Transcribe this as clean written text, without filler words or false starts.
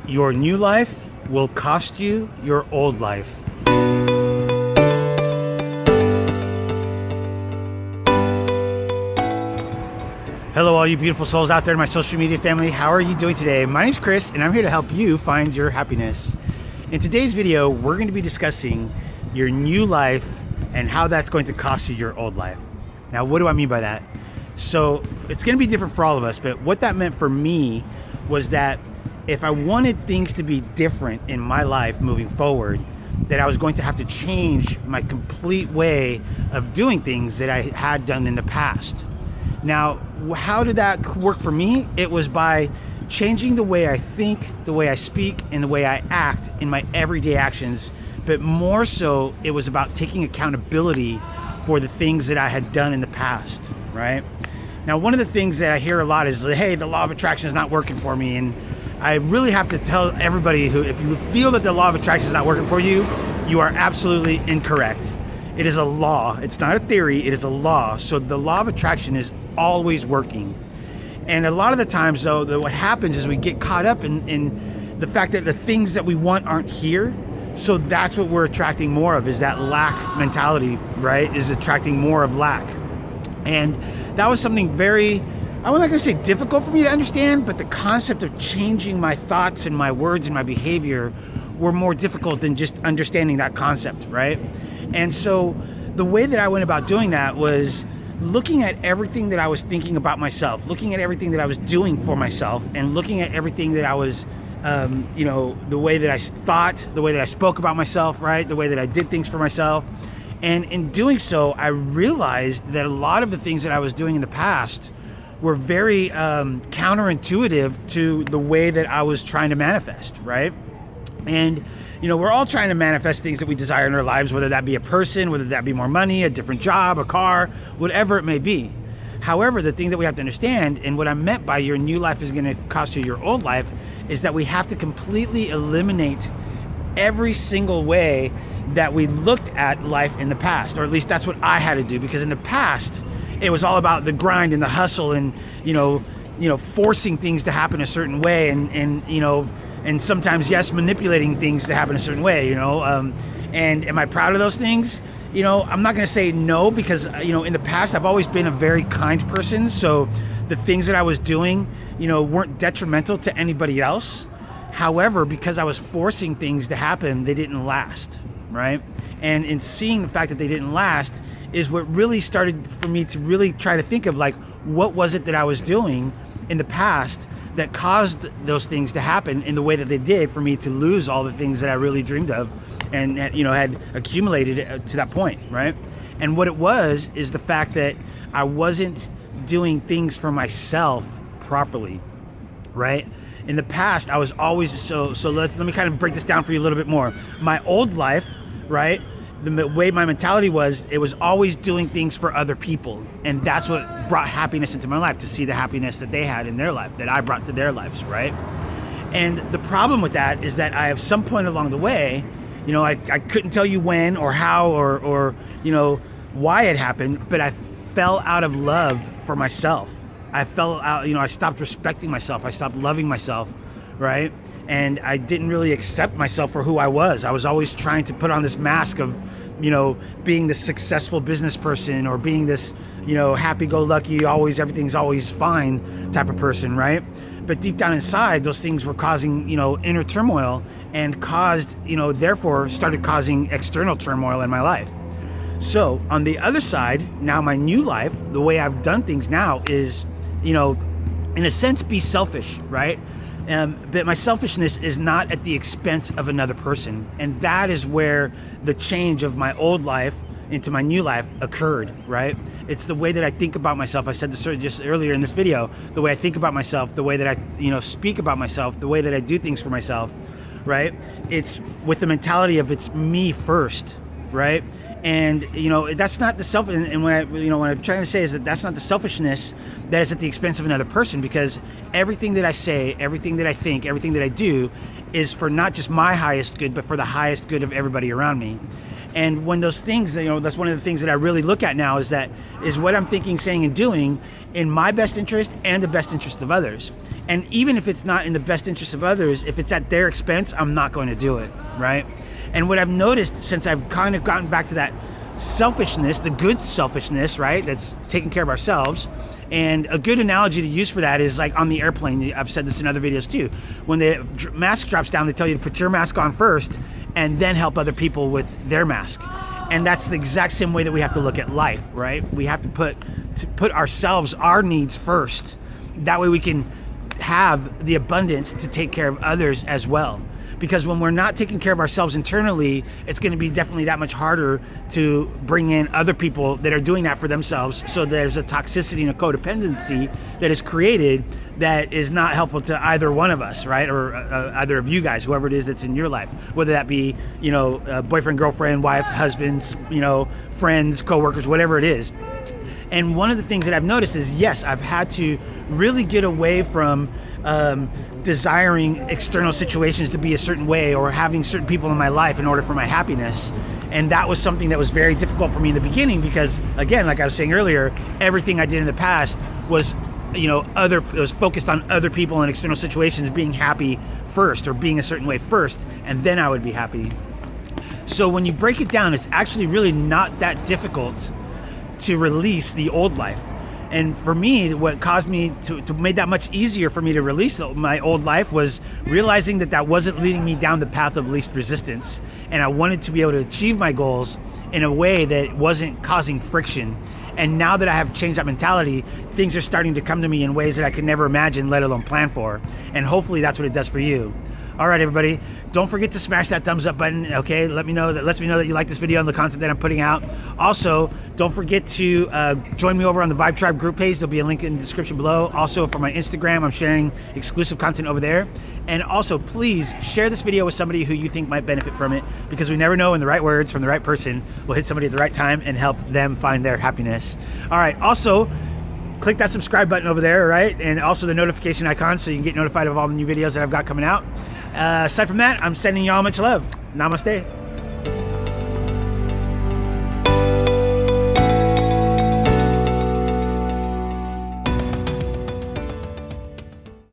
Your new life will cost you your old life. Hello, all you beautiful souls out there in my social media family. How are you doing today? My name's Chris, and I'm here to help you find your happiness. In today's video, we're going to be discussing your new life and how that's going to cost you your old life. Now, what do I mean by that? So it's going to be different for all of us, but what that meant for me was that if I wanted things to be different in my life moving forward, that I was going to have to change my complete way of doing things that I had done in the past. Now, how did that work for me? It was by changing the way I think, the way I speak, and the way I act in my everyday actions. But more so, it was about taking accountability for the things that I had done in the past, right? Now, one of the things that I hear a lot is, hey, the law of attraction is not working for me. And I really have to tell everybody who, if you feel that the law of attraction is not working for you, you are absolutely incorrect. It is a law. It's not a theory. It is a law. So the law of attraction is always working. And a lot of the times, though, what happens is we get caught up in the fact that the things that we want aren't here. So that's what we're attracting more of, is that lack mentality, right? Is attracting more of lack. And that was something very, I'm not going to say difficult for me to understand, but the concept of changing my thoughts and my words and my behavior were more difficult than just understanding that concept, right? And so the way that I went about doing that was looking at everything that I was thinking about myself, looking at everything that I was doing for myself, and looking at everything that I was, the way that I thought, the way that I spoke about myself, right? The way that I did things for myself. And in doing so, I realized that a lot of the things that I was doing in the past were very counterintuitive to the way that I was trying to manifest, right? And, we're all trying to manifest things that we desire in our lives, whether that be a person, whether that be more money, a different job, a car, whatever it may be. However, the thing that we have to understand, and what I meant by your new life is going to cost you your old life, is that we have to completely eliminate every single way that we looked at life in the past, or at least that's what I had to do, because in the past, it was all about the grind and the hustle and, forcing things to happen a certain way and sometimes, yes, manipulating things to happen a certain way, and am I proud of those things? I'm not going to say no, because, in the past, I've always been a very kind person. So the things that I was doing, weren't detrimental to anybody else. However, because I was forcing things to happen, they didn't last, right? And in seeing the fact that they didn't last is what really started for me to really try to think of, like, what was it that I was doing in the past that caused those things to happen in the way that they did, for me to lose all the things that I really dreamed of and had accumulated to that point, right? And what it was is the fact that I wasn't doing things for myself properly, right? In the past, I was always, so let me kind of break this down for you a little bit more. My old life, right? The way my mentality was, it was always doing things for other people. And that's what brought happiness into my life, to see the happiness that they had in their life, that I brought to their lives, right? And the problem with that is that I, at some point along the way, I couldn't tell you when or how or why it happened, but I fell out of love for myself. I fell out, I stopped respecting myself. I stopped loving myself, right? And I didn't really accept myself for who I was. I was always trying to put on this mask of, being this successful business person, or being this, happy-go-lucky, everything's always fine type of person, right? But deep down inside, those things were causing, inner turmoil, and therefore started causing external turmoil in my life. So on the other side, now my new life, the way I've done things now is, in a sense, be selfish, right? But my selfishness is not at the expense of another person. And that is where the change of my old life into my new life occurred, right? It's the way that I think about myself. I said this just earlier in this video, the way I think about myself, the way that I, speak about myself, the way that I do things for myself, right? It's with the mentality of it's me first, right? And, that's not the self, and what I'm trying to say is that that's not the selfishness that is at the expense of another person, because everything that I say, everything that I think, everything that I do is for not just my highest good, but for the highest good of everybody around me. And when those things, that's one of the things that I really look at now, is what I'm thinking, saying, and doing in my best interest and the best interest of others. And even if it's not in the best interest of others, if it's at their expense, I'm not going to do it, right? And what I've noticed since I've kind of gotten back to that selfishness, the good selfishness, right? That's taking care of ourselves. And a good analogy to use for that is like on the airplane. I've said this in other videos too. When the mask drops down, they tell you to put your mask on first and then help other people with their mask. And that's the exact same way that we have to look at life, right? We have to put ourselves, our needs first. That way we can have the abundance to take care of others as well. Because when we're not taking care of ourselves internally, it's going to be definitely that much harder to bring in other people that are doing that for themselves. So there's a toxicity and a codependency that is created that is not helpful to either one of us, right? Or either of you guys, whoever it is that's in your life, whether that be, boyfriend, girlfriend, wife, husbands, friends, coworkers, whatever it is. And one of the things that I've noticed is, yes, I've had to really get away from desiring external situations to be a certain way or having certain people in my life in order for my happiness. And that was something that was very difficult for me in the beginning because, again, like I was saying earlier, everything I did in the past was, it was focused on other people and external situations being happy first or being a certain way first, and then I would be happy. So when you break it down, it's actually really not that difficult to release the old life. And for me, what caused me to made that much easier for me to release my old life was realizing that wasn't leading me down the path of least resistance. And I wanted to be able to achieve my goals in a way that wasn't causing friction. And now that I have changed that mentality, things are starting to come to me in ways that I could never imagine, let alone plan for. And hopefully that's what it does for you. All right, everybody, don't forget to smash that thumbs up button, okay? Lets me know that you like this video and the content that I'm putting out. Also, don't forget to join me over on the Vibe Tribe group page. There'll be a link in the description below. Also, for my Instagram, I'm sharing exclusive content over there. And also, please share this video with somebody who you think might benefit from it, because we never know when the right words from the right person will hit somebody at the right time and help them find their happiness. All right, also, click that subscribe button over there, right? And also the notification icon so you can get notified of all the new videos that I've got coming out. Aside from that, I'm sending y'all much love. Namaste.